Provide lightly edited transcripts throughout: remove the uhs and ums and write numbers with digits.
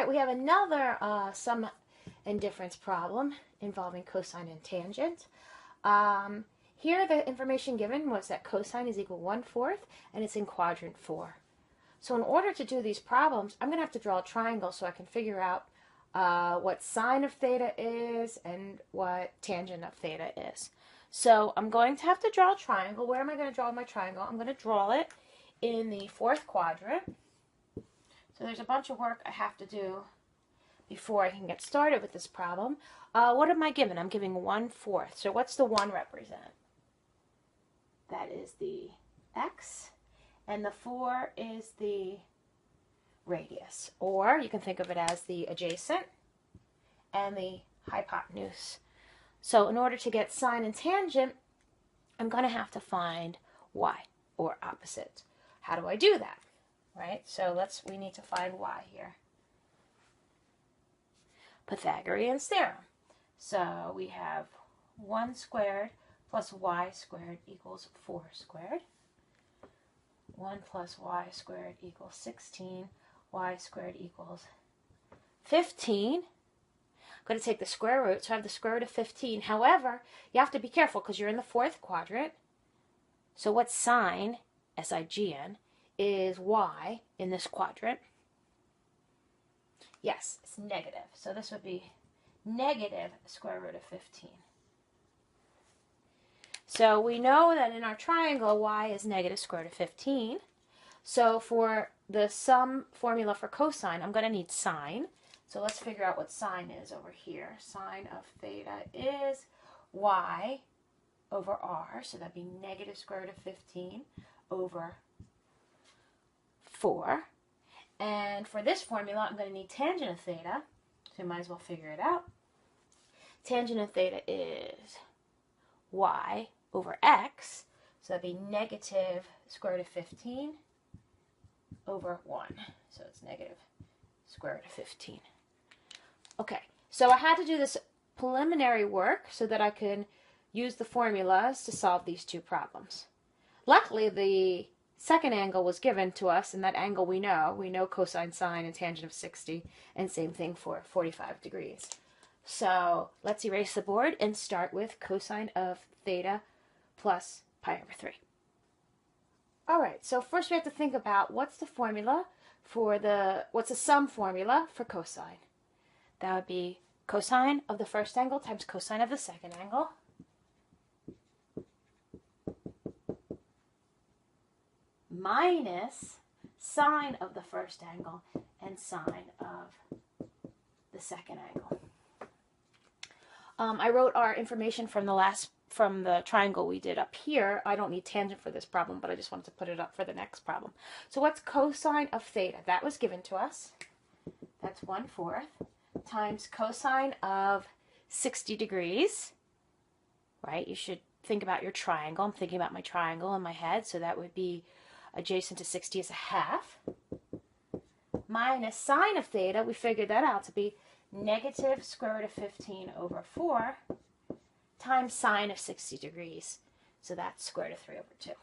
We have another sum and difference problem involving cosine and tangent. Here the information given was that cosine is equal 1/4 and it's in quadrant 4. So in order to do these problems, I'm going to have to draw a triangle so I can figure out what sine of theta is and what tangent of theta is. So I'm going to have to draw a triangle. Where am I going to draw my triangle? I'm going to draw it in the 4th quadrant. So there's a bunch of work I have to do before I can get started with this problem. What am I given? I'm giving 1/4. So what's the 1 represent? That is the x, and the 4 is the radius. Or you can think of it as the adjacent and the hypotenuse. So in order to get sine and tangent, I'm going to have to find y, or opposite. How do I do that? Right? So we need to find y here. Pythagorean's theorem. So we have 1 squared plus y squared equals 4 squared. 1 plus y squared equals 16. Y squared equals 15. I'm going to take the square root, so I have the square root of 15. However, you have to be careful because you're in the 4th quadrant. So what's sine, S-I-G-N, is y in this quadrant? Yes, it's negative. So this would be negative square root of 15. So we know that in our triangle, y is negative square root of 15. So for the sum formula for cosine, I'm going to need sine. So let's figure out what sine is over here. Sine of theta is y over r. So that'd be negative square root of 15 over 4. And for this formula, I'm going to need tangent of theta. So you might as well figure it out. Tangent of theta is y over x. So that'd be negative square root of 15 over 1. So it's negative square root of 15. Okay, so I had to do this preliminary work so that I can use the formulas to solve these two problems. Luckily, the second angle was given to us, and that angle we know. We know cosine, sine, and tangent of 60, and same thing for 45 degrees. So let's erase the board and start with cosine of theta plus pi over 3. All right, so first we have to think about what's the formula for what's the sum formula for cosine? That would be cosine of the first angle times cosine of the second angle. Minus sine of the first angle and sine of the second angle. I wrote our information from the triangle we did up here. I don't need tangent for this problem, but I just wanted to put it up for the next problem. So what's cosine of theta? That was given to us. That's 1/4 times cosine of 60 degrees. Right? You should think about your triangle. I'm thinking about my triangle in my head, so that would be adjacent to 60 is a half. Minus sine of theta, we figured that out to be negative square root of 15 over 4 times sine of 60 degrees. So that's square root of 3 over 2.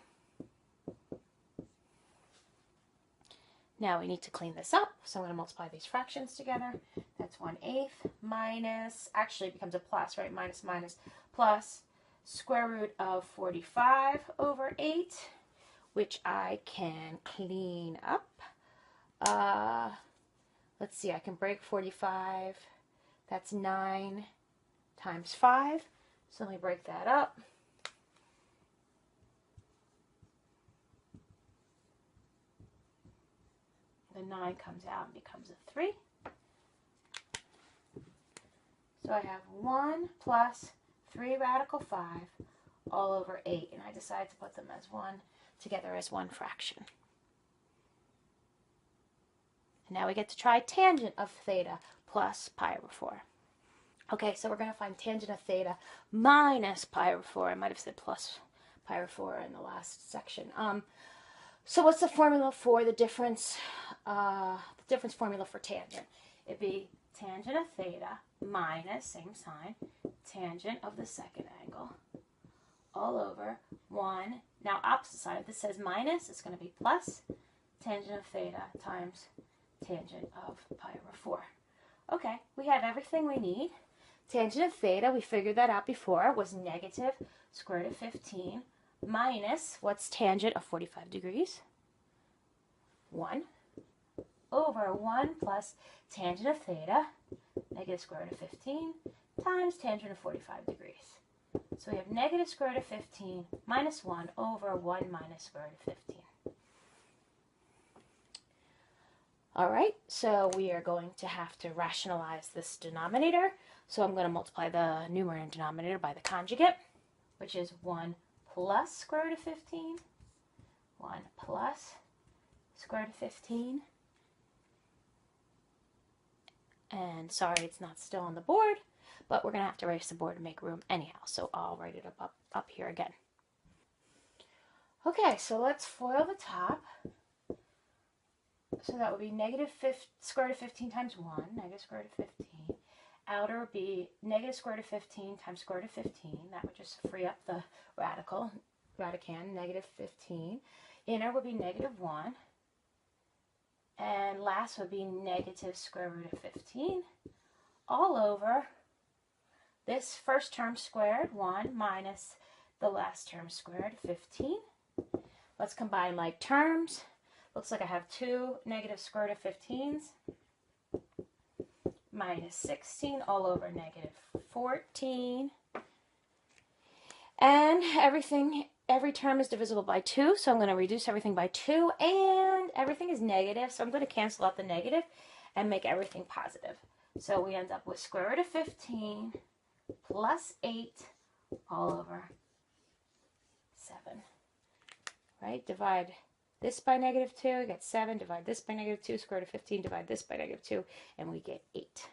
Now we need to clean this up, so I'm going to multiply these fractions together. That's 1/8 minus, actually it becomes a plus, right? Minus minus plus square root of 45 over 8, which I can clean up. Let's see, I can break 45. That's 9 times 5. So let me break that up. The 9 comes out and becomes a 3. So I have 1 plus 3 radical 5 all over 8. And I decide to put them as together as one fraction. And now we get to try tangent of theta plus pi over 4. Okay, so we're going to find tangent of theta minus pi over 4. I might have said plus pi over 4 in the last section. So what's the formula for the difference formula for tangent? It'd be tangent of theta minus, same sign, tangent of the second angle all over 1. Now opposite side, if this says minus, it's going to be plus tangent of theta times tangent of pi over 4. Okay, we have everything we need. Tangent of theta, we figured that out before, was negative square root of 15 minus, what's tangent of 45 degrees? 1 over 1 plus tangent of theta, negative square root of 15, times tangent of 45 degrees. So we have negative square root of 15 minus 1 over 1 minus square root of 15. All right, so we are going to have to rationalize this denominator. So I'm going to multiply the numerator and denominator by the conjugate, which is 1 plus square root of 15, 1 plus square root of 15. And sorry, it's not still on the board, but we're going to have to erase the board to make room anyhow. So I'll write it up here again. Okay, so let's FOIL the top. So that would be negative square root of 15 times 1, negative square root of 15. Outer would be negative square root of 15 times square root of 15. That would just free up the radicand, negative 15. Inner would be negative 1. And last would be negative square root of 15 all over this first term squared, 1, minus the last term squared, 15. Let's combine like terms. Looks like I have 2 negative square root of 15s minus 16 all over negative 14. And every term is divisible by 2, so I'm going to reduce everything by 2, and everything is negative, so I'm going to cancel out the negative and make everything positive. So we end up with square root of 15 plus 8 all over 7. Right? Divide this by negative 2, we get 7. Divide this by negative 2, square root of 15, divide this by negative 2, and we get 8.